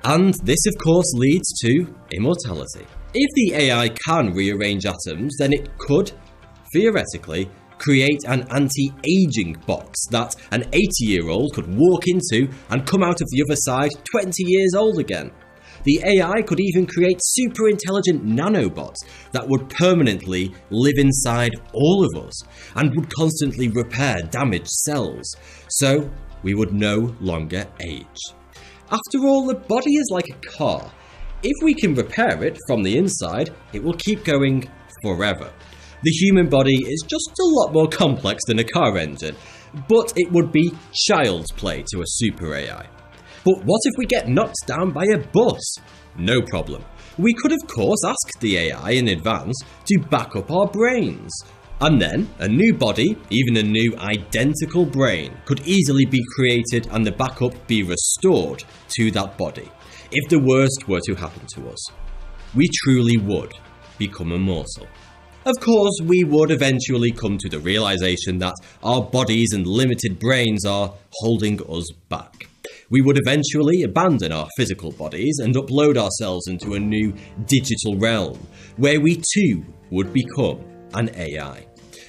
And this of course leads to immortality. If the AI can rearrange atoms, then it could, theoretically, create an anti-aging box that an 80-year-old could walk into and come out of the other side 20 years old again. The AI could even create super intelligent nanobots that would permanently live inside all of us and would constantly repair damaged cells, so we would no longer age. After all, the body is like a car. If we can repair it from the inside, it will keep going forever. The human body is just a lot more complex than a car engine, but it would be child's play to a super AI. But what if we get knocked down by a bus? No problem. We could of course ask the AI in advance to back up our brains. And then, a new body, even a new identical brain, could easily be created and the backup be restored to that body, if the worst were to happen to us. We truly would become immortal. Of course, we would eventually come to the realization that our bodies and limited brains are holding us back. We would eventually abandon our physical bodies and upload ourselves into a new digital realm, where we too would become an AI,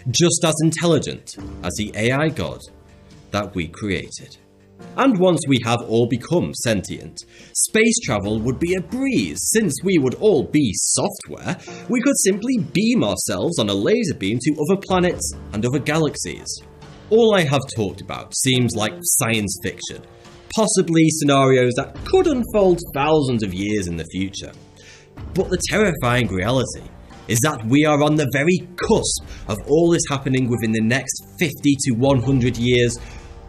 just as intelligent as the AI god that we created. And once we have all become sentient, space travel would be a breeze. Since we would all be software, we could simply beam ourselves on a laser beam to other planets and other galaxies. All I have talked about seems like science fiction, possibly scenarios that could unfold thousands of years in the future. But the terrifying reality is that we are on the very cusp of all this happening within the next 50 to 100 years,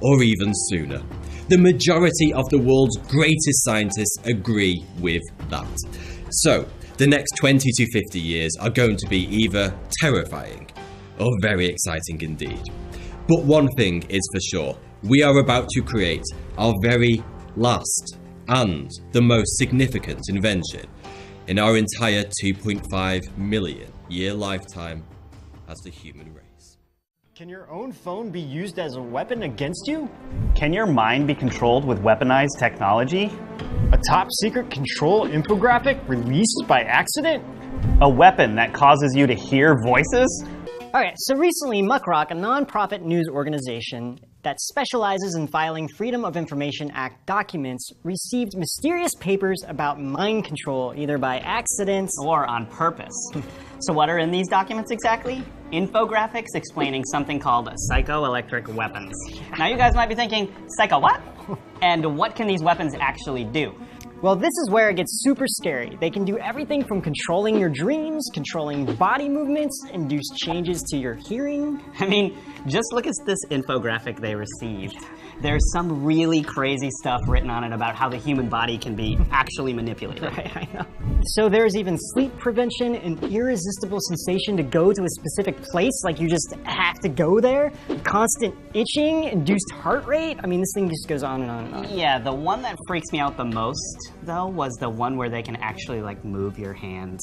or even sooner. The majority of the world's greatest scientists agree with that. So, the next 20 to 50 years are going to be either terrifying or very exciting indeed. But one thing is for sure, we are about to create our very last and the most significant invention in our entire 2.5 million year lifetime as the human race. Can your own phone be used as a weapon against you? Can your mind be controlled with weaponized technology? A top secret control infographic released by accident? A weapon that causes you to hear voices? Okay, so recently Muckrock, a non-profit news organization that specializes in filing Freedom of Information Act documents, received mysterious papers about mind control, either by accident or on purpose. So what are in these documents exactly? Infographics explaining something called psychoelectric weapons. Now you guys might be thinking, psycho what? And what can these weapons actually do? Well, this is where it gets super scary. They can do everything from controlling your dreams, controlling body movements, induce changes to your hearing. I mean, just look at this infographic they received. There's some really crazy stuff written on it about how the human body can be actually manipulated. Right, I know. So there's even sleep prevention, an irresistible sensation to go to a specific place, like you just have to go there, constant itching, induced heart rate. I mean, this thing just goes on and on and on. Yeah, the one that freaks me out the most, though, was the one where they can actually, like, move your hands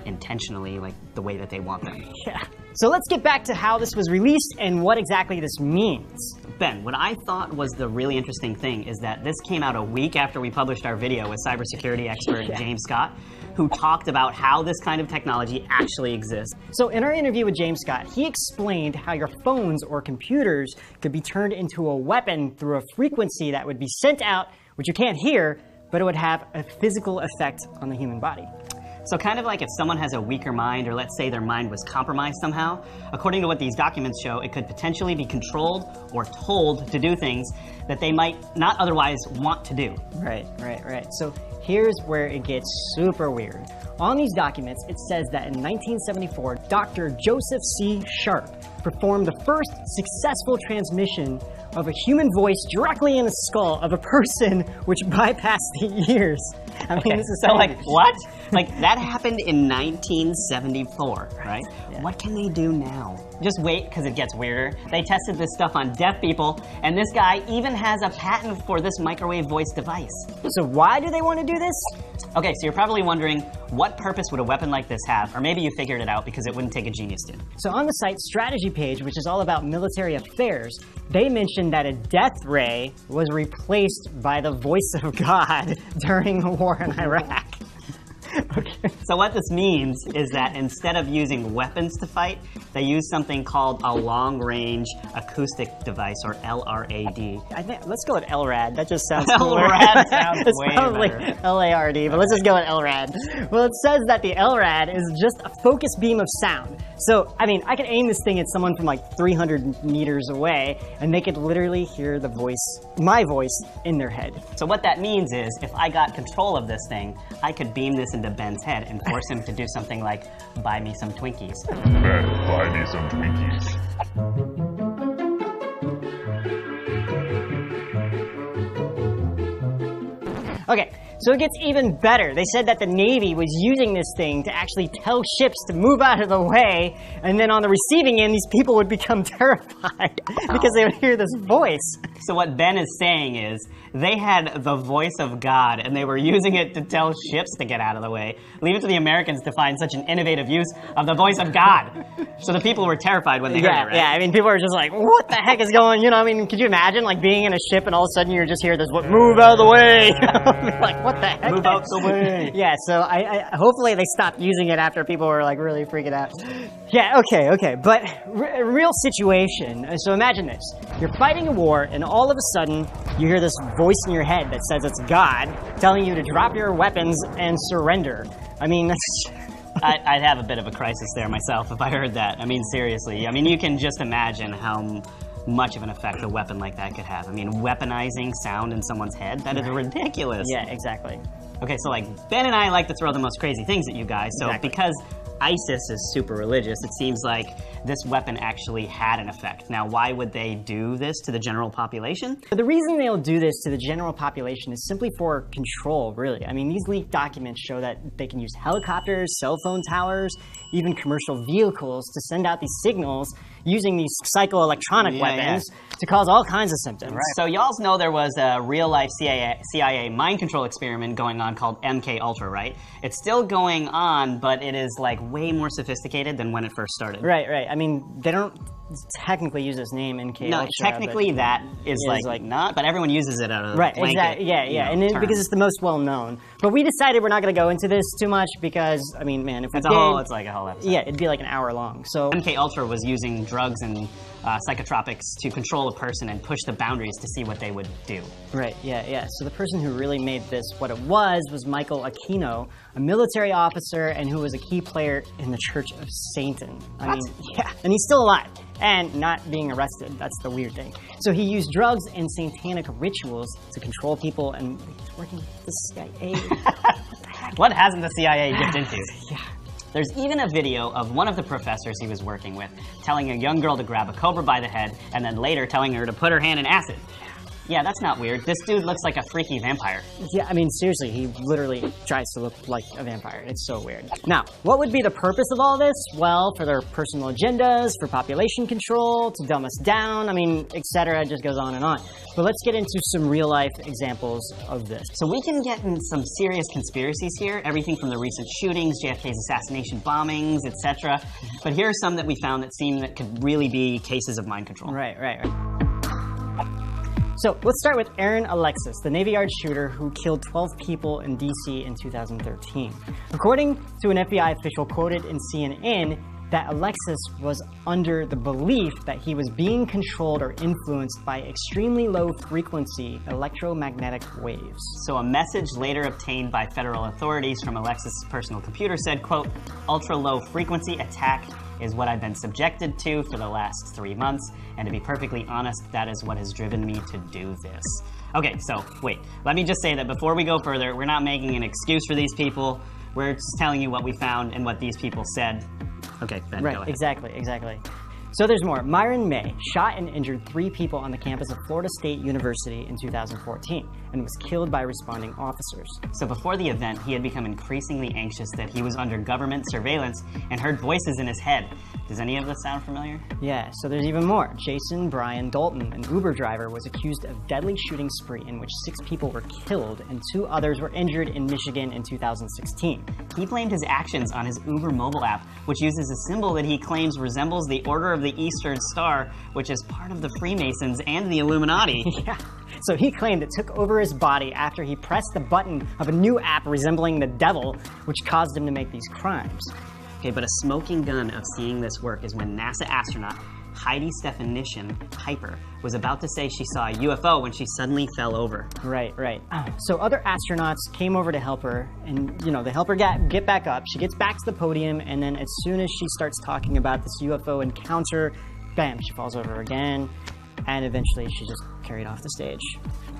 intentionally, like, the way that they want them. Yeah. So let's get back to how this was released and what exactly this means. Ben, what I thought was the really interesting thing is that this came out a week after we published our video with cybersecurity expert James Scott, who talked about how this kind of technology actually exists. So in our interview with James Scott, he explained how your phones or computers could be turned into a weapon through a frequency that would be sent out, which you can't hear, but it would have a physical effect on the human body. So kind of like if someone has a weaker mind, or let's say their mind was compromised somehow, according to what these documents show, it could potentially be controlled or told to do things that they might not otherwise want to do. Right. So here's where it gets super weird. On these documents, it says that in 1974, Dr. Joseph C. Sharp performed the first successful transmission of a human voice directly in the skull of a person, which bypassed the ears. I mean, this is so like, what? Like, that happened in 1974, right? Yeah. What can they do now? Just wait, because it gets weirder. They tested this stuff on deaf people, and this guy even has a patent for this microwave voice device. So why do they want to do this? Okay, so you're probably wondering, what purpose would a weapon like this have? Or maybe you figured it out because it wouldn't take a genius to. So on the site's strategy page, which is all about military affairs, they mentioned that a death ray was replaced by the voice of God during the war in Iraq. Okay. So what this means is that instead of using weapons to fight, they use something called a long-range acoustic device, or LRAD. I think let's go with LRAD. That just sounds LRAD sounds it's way probably better. LARD, but let's just go with LRAD. Well, it says that the LRAD is just a focus beam of sound. So, I mean, I could aim this thing at someone from like 300 meters away, and they could literally hear the voice, my voice, in their head. So what that means is, if I got control of this thing, I could beam this into Ben's head and force him to do something like, buy me some Twinkies. Ben, buy me some Twinkies. Okay, so it gets even better. They said that the Navy was using this thing to actually tell ships to move out of the way, and then on the receiving end, these people would become terrified because they would hear this voice. So what Ben is saying is, they had the voice of God, and they were using it to tell ships to get out of the way. Leave it to the Americans to find such an innovative use of the voice of God. So the people were terrified when they heard it, right? Yeah, I mean, people are just like, what the heck is going, I mean, could you imagine, like, being in a ship and all of a sudden you just hear this, move out of the way? Like, what the heck? Move out the way. Yeah, so I hopefully they stopped using it after people were, like, really freaking out. Yeah, okay, but real situation. So imagine this. You're fighting a war, and all of a sudden, you hear this voice in your head that says it's God telling you to drop your weapons and surrender. I mean, that's... I'd have a bit of a crisis there myself if I heard that. I mean, seriously. I mean, you can just imagine how much of an effect a weapon like that could have. I mean, weaponizing sound in someone's head, that is ridiculous. Yeah, exactly. Okay, so like, Ben and I like to throw the most crazy things at you guys, so because ISIS is super religious, it seems like this weapon actually had an effect. Now, why would they do this to the general population? The reason they'll do this to the general population is simply for control, really. I mean, these leaked documents show that they can use helicopters, cell phone towers, even commercial vehicles to send out these signals using these psychoelectronic weapons to cause all kinds of symptoms. Right. So y'all know there was a real-life CIA mind control experiment going on called MK Ultra, right? It's still going on, but it is like way more sophisticated than when it first started. Right. I mean, they don't technically use this name MK Ultra. No, technically that is like not, but everyone uses it out of blanket. Exactly. Yeah, and then, because it's the most well-known. But we decided we're not going to go into this too much because, I mean, man, if we it's like a whole episode. Yeah, it'd be like an hour long. So MK Ultra was using drugs and psychotropics to control a person and push the boundaries to see what they would do. Right, yeah. So the person who really made this what it was Michael Aquino, a military officer and who was a key player in the Church of Satan. I mean, yeah, and he's still alive and not being arrested. That's the weird thing. So he used drugs and satanic rituals to control people, and he's working with the CIA. What hasn't the CIA dipped into? Yeah. There's even a video of one of the professors he was working with telling a young girl to grab a cobra by the head and then later telling her to put her hand in acid. Yeah, that's not weird. This dude looks like a freaky vampire. Yeah, I mean, seriously, he literally tries to look like a vampire. It's so weird. Now, what would be the purpose of all this? Well, for their personal agendas, for population control, to dumb us down, I mean, etc. It just goes on and on. But let's get into some real-life examples of this. So we can get in some serious conspiracies here, everything from the recent shootings, JFK's assassination bombings, etc. But here are some that we found that seem that could really be cases of mind control. Right. So let's start with Aaron Alexis, the Navy Yard shooter who killed 12 people in DC in 2013. According to an FBI official quoted in CNN, that Alexis was under the belief that he was being controlled or influenced by extremely low frequency electromagnetic waves. So a message later obtained by federal authorities from Alexis' personal computer said, quote, ultra low frequency attack is what I've been subjected to for the last 3 months, and to be perfectly honest, that is what has driven me to do this. Okay, so wait, let me just say that before we go further, we're not making an excuse for these people. We're just telling you what we found and what these people said. Okay, Ben, go ahead. Exactly. So there's more. Myron May shot and injured 3 people on the campus of Florida State University in 2014 and was killed by responding officers. So before the event, he had become increasingly anxious that he was under government surveillance and heard voices in his head. Does any of this sound familiar? Yeah, so there's even more. Jason Brian Dalton, an Uber driver, was accused of deadly shooting spree in which 6 people were killed and 2 others were injured in Michigan in 2016. He blamed his actions on his Uber mobile app, which uses a symbol that he claims resembles the Order of the Eastern Star, which is part of the Freemasons and the Illuminati. Yeah. So he claimed it took over his body after he pressed the button of a new app resembling the devil, which caused him to make these crimes. Okay, but a smoking gun of seeing this work is when NASA astronaut Heidi Stephanician Piper was about to say she saw a UFO when she suddenly fell over. Right. So other astronauts came over to help her, and they help her get back up. She gets back to the podium, and then as soon as she starts talking about this UFO encounter, bam, she falls over again, and eventually she's just carried off the stage.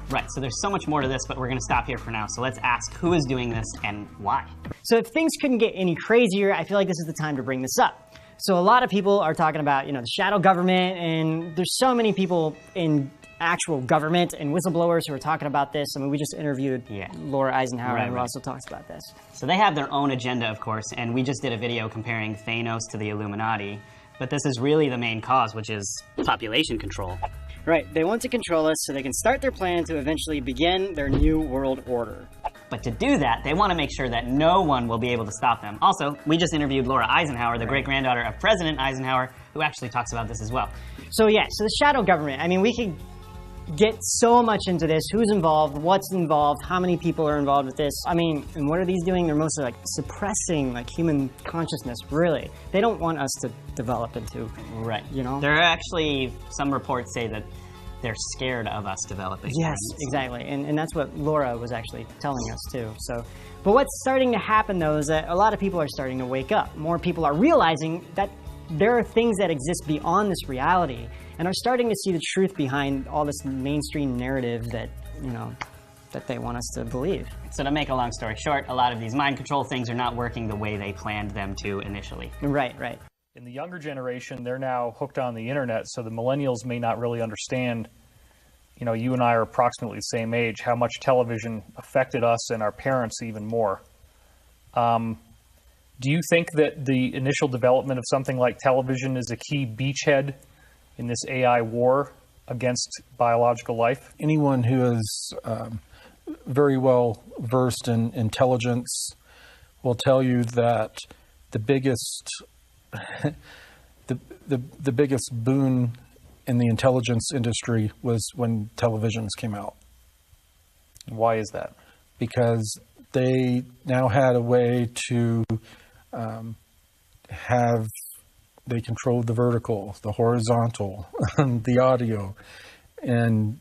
Right, so there's so much more to this, but we're going to stop here for now. So let's ask who is doing this and why. So if things couldn't get any crazier, I feel like this is the time to bring this up. So a lot of people are talking about, the shadow government, and there's so many people in actual government and whistleblowers who are talking about this. I mean, we just interviewed Laura Eisenhower, who also talks about this. So they have their own agenda, of course, and we just did a video comparing Thanos to the Illuminati. But this is really the main cause, which is population control. Right, they want to control us so they can start their plan to eventually begin their new world order. But to do that, they want to make sure that no one will be able to stop them. Also, we just interviewed Laura Eisenhower, the great-granddaughter of President Eisenhower, who actually talks about this as well. So yeah, so the shadow government, I mean, we could get so much into this. Who's involved, what's involved, how many people are involved with this. I mean, and what are these doing? They're mostly like suppressing human consciousness, really. They don't want us to develop into, There are actually, some reports say that they're scared of us developing. Yes, exactly. And that's what Laura was actually telling us too. So, but what's starting to happen though is that a lot of people are starting to wake up. More people are realizing that there are things that exist beyond this reality and are starting to see the truth behind all this mainstream narrative that, that they want us to believe. So to make a long story short, a lot of these mind control things are not working the way they planned them to initially. Right. In the younger generation, they're now hooked on the internet, so the millennials may not really understand, you and I are approximately the same age, how much television affected us and our parents even more. Do you think that the initial development of something like television is a key beachhead in this AI war against biological life? Anyone who is very well versed in intelligence will tell you that the biggest the biggest boon in the intelligence industry was when televisions came out. Why is that? Because they now had a way to they controlled the vertical, the horizontal, the audio in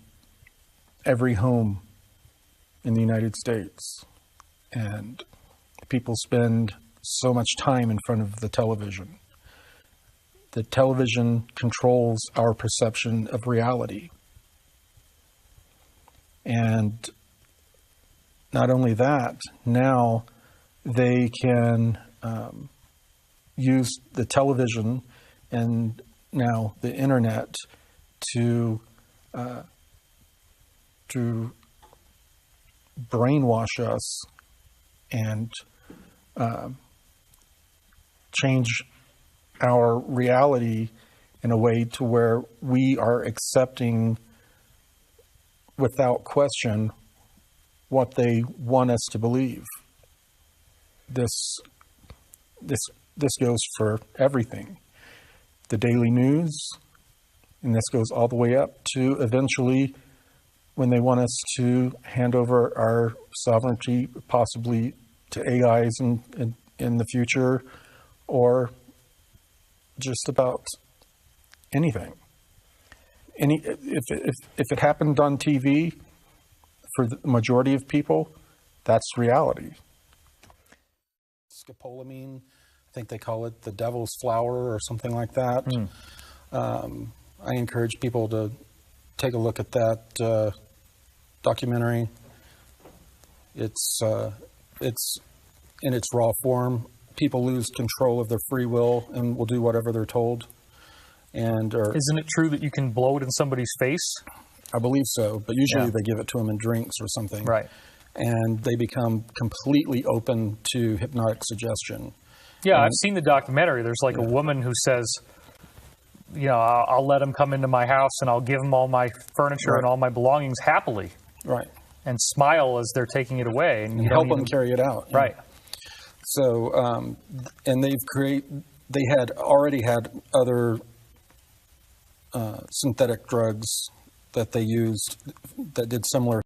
every home in the United States. And people spend so much time in front of the television. The television controls our perception of reality. And not only that, now they can use the television and now the internet to brainwash us and change our reality in a way to where we are accepting without question what they want us to believe. This goes for everything. The daily news, and this goes all the way up to eventually when they want us to hand over our sovereignty possibly to AIs in the future, or just about anything. If it happened on TV, for the majority of people, that's reality. Scopolamine, I think they call it the devil's flower or something like that. I encourage people to take a look at that documentary. It's in its raw form. People lose control of their free will and will do whatever they're told. And isn't it true that you can blow it in somebody's face? I believe so, but usually they give it to them in drinks or something. Right. And they become completely open to hypnotic suggestion. Yeah, I've seen the documentary. There's like a woman who says, you know, I'll let them come into my house and I'll give them all my furniture and all my belongings happily. Right. And smile as they're taking it away. And you help don't them carry it out. Right. So, and they had already had other synthetic drugs that they used that did similar